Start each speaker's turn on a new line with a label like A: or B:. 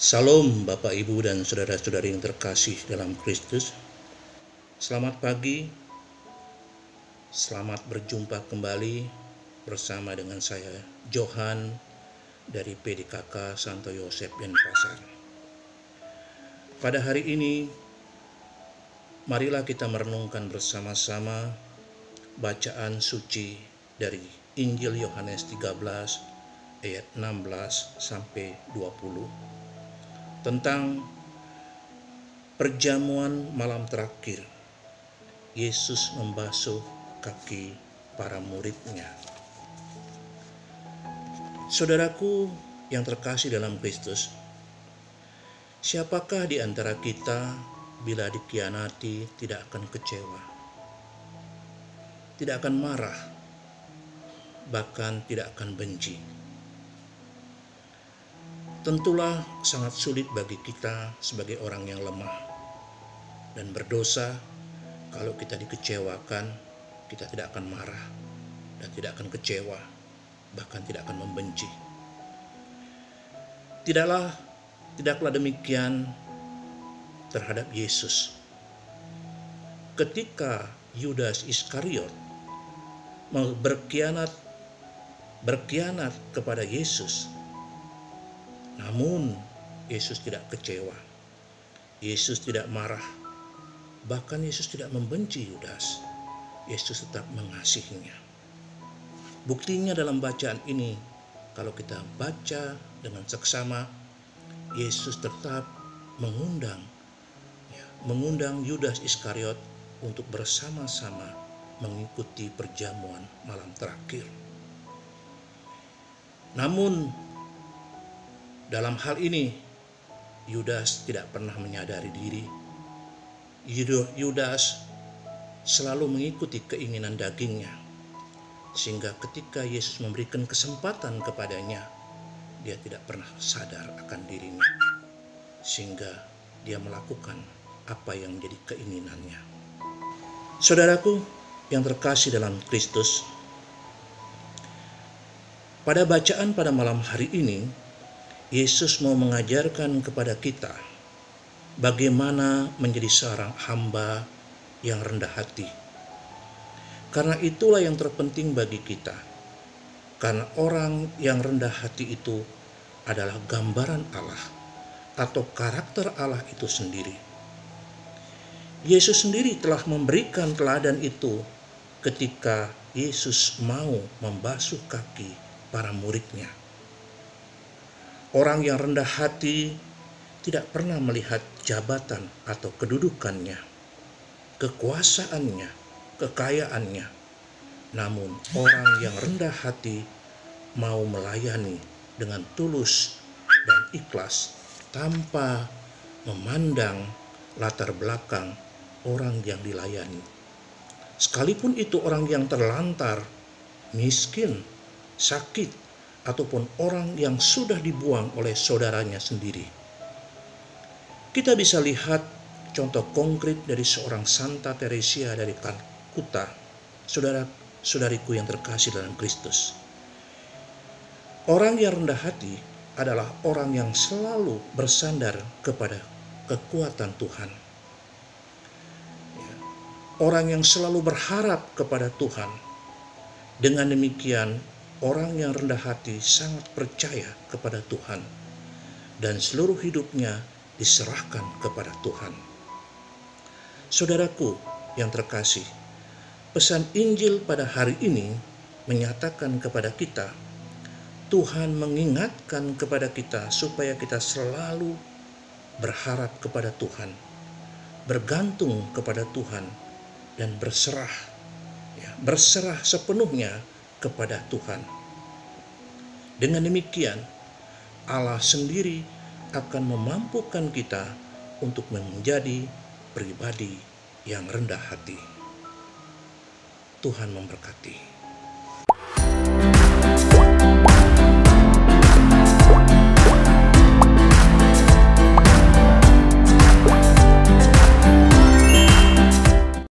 A: Salam Bapak Ibu dan saudara-saudari yang terkasih dalam Kristus. Selamat pagi, selamat berjumpa kembali bersama dengan saya Johan dari PDKK Santo Yosef Denpasar. Pada hari ini, marilah kita merenungkan bersama-sama bacaan suci dari Injil Yohanes 13 ayat 16 sampai 20 tentang perjamuan malam terakhir. Yesus membasuh kaki para murid-Nya. Saudaraku yang terkasih dalam Kristus, siapakah di antara kita bila dikhianati tidak akan kecewa, tidak akan marah, bahkan tidak akan benci? Tentulah sangat sulit bagi kita sebagai orang yang lemah dan berdosa. Kalau kita dikecewakan, kita tidak akan marah dan tidak akan kecewa, bahkan tidak akan membenci. Tidaklah demikian terhadap Yesus. Ketika Yudas Iskariot berkhianat kepada Yesus, namun Yesus tidak kecewa, Yesus tidak marah, bahkan Yesus tidak membenci Yudas. Yesus tetap mengasihinya. Buktinya dalam bacaan ini, kalau kita baca dengan seksama, Yesus tetap mengundang Yudas Iskariot untuk bersama-sama mengikuti perjamuan malam terakhir. Namun dalam hal ini, Yudas tidak pernah menyadari diri. Yudas selalu mengikuti keinginan dagingnya, sehingga ketika Yesus memberikan kesempatan kepadanya, dia tidak pernah sadar akan dirinya, sehingga dia melakukan apa yang menjadi keinginannya. Saudaraku yang terkasih dalam Kristus, pada bacaan pada malam hari ini, Yesus mau mengajarkan kepada kita bagaimana menjadi seorang hamba yang rendah hati. Karena itulah yang terpenting bagi kita. Karena orang yang rendah hati itu adalah gambaran Allah atau karakter Allah itu sendiri. Yesus sendiri telah memberikan teladan itu ketika Yesus mau membasuh kaki para murid-Nya. Orang yang rendah hati tidak pernah melihat jabatan atau kedudukannya, kekuasaannya, kekayaannya. Namun orang yang rendah hati mau melayani dengan tulus dan ikhlas tanpa memandang latar belakang orang yang dilayani. Sekalipun itu orang yang terlantar, miskin, sakit, ataupun orang yang sudah dibuang oleh saudaranya sendiri. Kita bisa lihat contoh konkret dari seorang Santa Teresia dari Kalkuta, saudara-saudariku yang terkasih dalam Kristus. Orang yang rendah hati adalah orang yang selalu bersandar kepada kekuatan Tuhan. Orang yang selalu berharap kepada Tuhan. Dengan demikian, orang yang rendah hati sangat percaya kepada Tuhan dan seluruh hidupnya diserahkan kepada Tuhan. Saudaraku yang terkasih, pesan Injil pada hari ini menyatakan kepada kita, Tuhan mengingatkan kepada kita supaya kita selalu berharap kepada Tuhan, bergantung kepada Tuhan, dan berserah sepenuhnya kepada Tuhan. Dengan demikian, Allah sendiri akan memampukan kita untuk menjadi pribadi yang rendah hati. Tuhan memberkati.